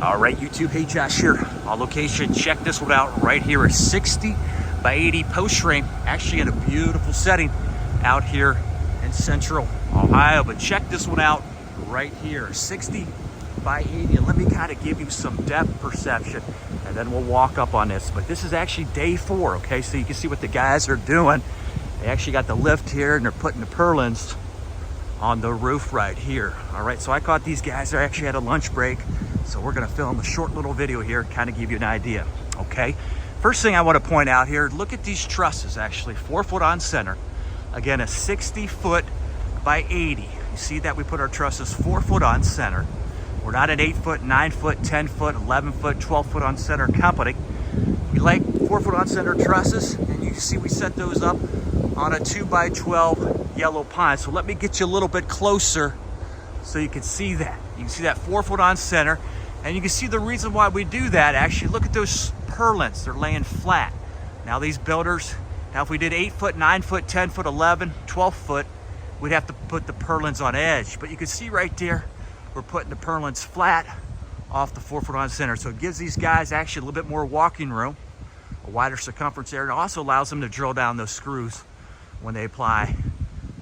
All right, YouTube, hey, Josh here on location. Check this one out right here, a 60 by 80 post frame, actually in a beautiful setting out here in central Ohio. But check this one out right here, 60 by 80. And let me kind of give you some depth perception and then we'll walk up on this. But this is actually day 4, okay? So you can see what the guys are doing. They actually got the lift here and they're putting the purlins on the roof right here. All right, so I caught these guys. They actually had a lunch break. So we're gonna film a short little video here, kind of give you an idea, okay? First thing I wanna point out here, look at these trusses, actually 4 foot on center. Again, a 60 foot by 80. You see that we put our trusses 4 foot on center. We're not an 8 foot, 9 foot, 10 foot, 11 foot, 12 foot on center company. We like 4 foot on center trusses, and you can see we set those up on a 2 by 12 yellow pine. So let me get you a little bit closer so you can see that. You can see that 4 foot on center, and you can see the reason why we do that. Actually, look at those purlins, they're laying flat. Now these builders, now if we did 8 foot, 9 foot, 10 foot, 11, 12 foot, we'd have to put the purlins on edge. But you can see right there, we're putting the purlins flat off the 4 foot on center. So it gives these guys actually a little bit more walking room, a wider circumference area. It also allows them to drill down those screws when they apply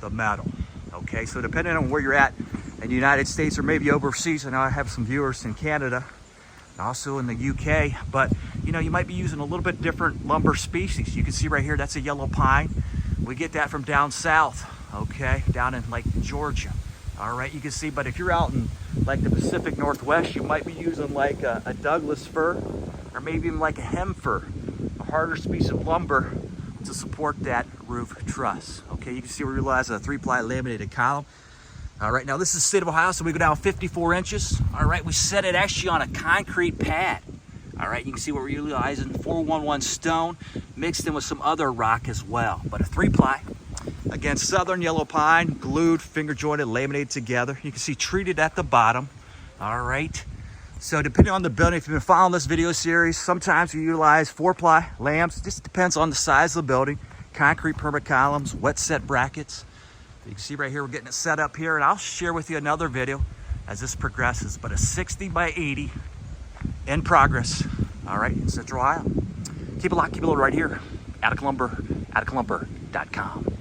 the metal. Okay, so depending on where you're at in the United States or maybe overseas, I know I have some viewers in Canada and also in the UK, but you know, you might be using a little bit different lumber species. You can see right here, that's a yellow pine. We get that from down south, okay, down in like Georgia. All right, you can see, but if you're out in like the Pacific Northwest, you might be using like a Douglas fir or maybe even like a hem fir, a harder species of lumber to support that roof truss. Okay, you can see we realize a 3-ply laminated column. All right, now this is the state of Ohio, so we go down 54 inches. All right, we set it actually on a concrete pad. All right, you can see what we're utilizing, 411 stone, mixed in with some other rock as well, but a 3-ply. Again, southern yellow pine, glued, finger jointed, laminated together. You can see treated at the bottom. All right, so depending on the building, if you've been following this video series, sometimes we utilize 4-ply lambs. This depends on the size of the building. Concrete permanent columns, wet set brackets. You can see right here, we're getting it set up here, and I'll share with you another video as this progresses, but a 60 by 80 in progress, all right, in Central Ohio. Keep it locked, keep it loaded right here. Attica Lumber, atticalumber.com.